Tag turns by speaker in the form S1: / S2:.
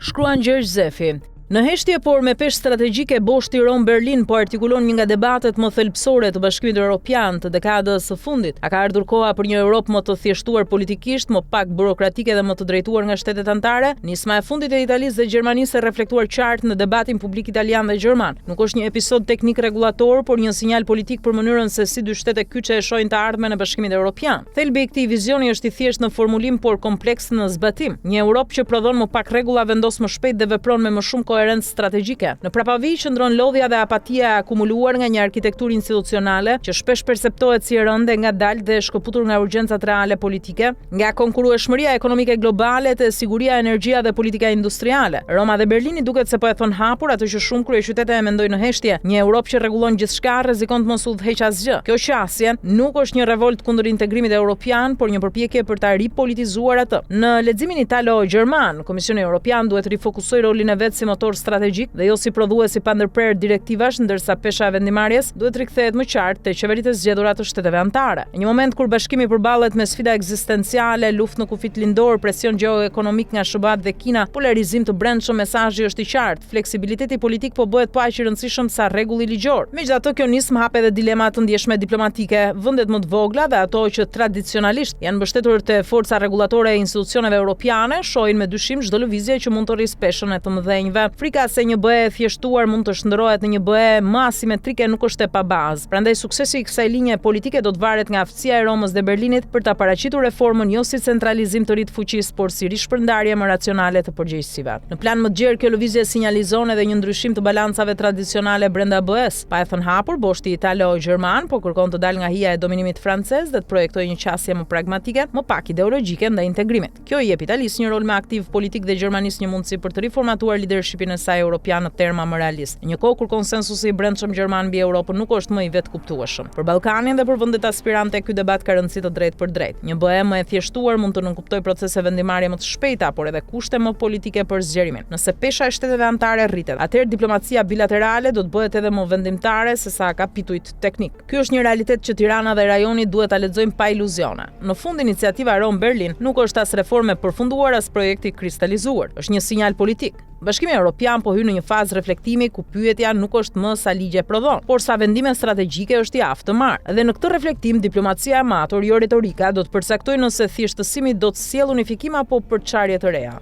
S1: Shkruan Gjergj Zefi. Në heshtje por me peshë strategjike boshti Rom-Berlin po artikulon një nga debatet më thelbësore të Bashkimit Evropian të dekadës së fundit. A ka ardhur koha për një Europë më të thjeshtuar politikisht, më pak burokratike dhe më të drejtuar nga shtetet anëtare? Nisma e fundit e Italisë dhe Gjermanisë e reflektuar qartë në debatin publik italian dhe gjerman. Nuk është një episod teknik regulator, por një sinjal politik për mënyrën se si dy shtete kyçe e shohin të ardhmen e Bashkimit Evropian. Thelbi i këtij vizioni është i thjeshtë në formulim, por kompleks në zbatim. Një Europë që prodhon më pak rregulla, vendos më shpejt dhe vepron me më shumë koherencë strategjike. Në prapavi qëndron lodhja dhe apatia e akumuluar nga një arkitekturë institucionale që shpesh perceptohet si e rënde, ngadalë dhe shkëputur nga urgjencat reale politike, nga konkurrueshmëria ekonomike globale te siguria, energjia dhe politika industriale. Roma dhe Berlini duket se po e thon hapur atë që shumë kryeqytete e mendojnë në heshtje, një Europë që rregullon gjithçka rrezikon të mos udhëheq asgjë. Kjo qasje nuk është një revolt kundër integrimit evropian, por një përpjekje për ta ripolitizuar atë. Në leximin italo-gjerman, Komisioni Evropian duhet rifokusojë rolin e vet si motor strategjik dhe jo si prodhuesi pa ndërprerë direktivash, ndërsa pesha e vendimarrjes duhet rikthehet më qartë te qeveritë e zgjedhura të shteteve anëtare. Në një moment kur bashkimi përballet me sfida ekzistenciale, luftë në kufit lindor, presion gjeoekonomik nga SBA dhe Kina, polarizim të brendshëm, mesazhi është i qartë. Fleksibiliteti politik po bëhet po aq i rëndësishëm sa rregulli ligjor. Megjithatë, kjo nismë hap edhe dilema të ndjeshme diplomatike. Vendet më të vogla dhe ato që tradicionalisht janë mbështetur te forca rregullatore e institucioneve europiane shohin me dyshim çdo lëvizje që mund të rrisë peshën e të mëdhenjve. Frika se një BE e thjeshtuar mund të shndërrohet në një BE më asimetrike nuk është e pabazë. Prandaj suksesi i kësaj linje politike do të varet nga aftësia e Romës dhe Berlinit për ta paraqitur reformën jo si centralizim të ri të fuqisë, por si rishpërndarje më racionale të përgjegjësive. Në plan më të gjerë, kjo lëvizje sinjalizon edhe një ndryshim të balancave tradicionale brenda BE-s. Pa e thënë hapur, boshti italo-gjerman po kërkon të dalë nga hija e dominimit francez dhe të projektojë një qasje më pragmatike, më pak ideologjike ndaj integrimit. Kjo i jep Italisë një rol më aktiv politik dhe Gjermanisë një mundësi për të riformatuar leadershipin e saj europian në terma më realist. Në një kohë kur konsensusi i brendshëm gjerman mbi Europën nuk është më i vetkuptueshëm. Për Ballkanin dhe për vendet aspirante ky debat ka rëndësi të drejtë për drejtë. Një BE më e thjeshtuar mund të nënkuptojë procese vendimarrje më të shpejta, por edhe kushte më politike për zgjerimin. Nëse pesha e shteteve anëtare rritet, atëherë diplomacia bilaterale do të bëhet edhe më vendimtare se sa kapitujt teknik. Ky është një realitet që Tirana dhe rajoni duhet ta lexojnë pa iluzione. Në fund, iniciativa Rom-Berlin nuk është as reforme përfunduar as projekti kristalizuar. Është një sinjal politik. Bashkimi Evropian po hyn në një fazë reflektimi ku pyetja nuk është më sa ligje prodhon, por sa vendime strategjike është i aftë të marrë. Dhe në këtë reflektim, diplomacia e matur, jo retorika, do të përcaktojë nëse thjeshtësimi do të sjellë unifikim apo përçarje të reja.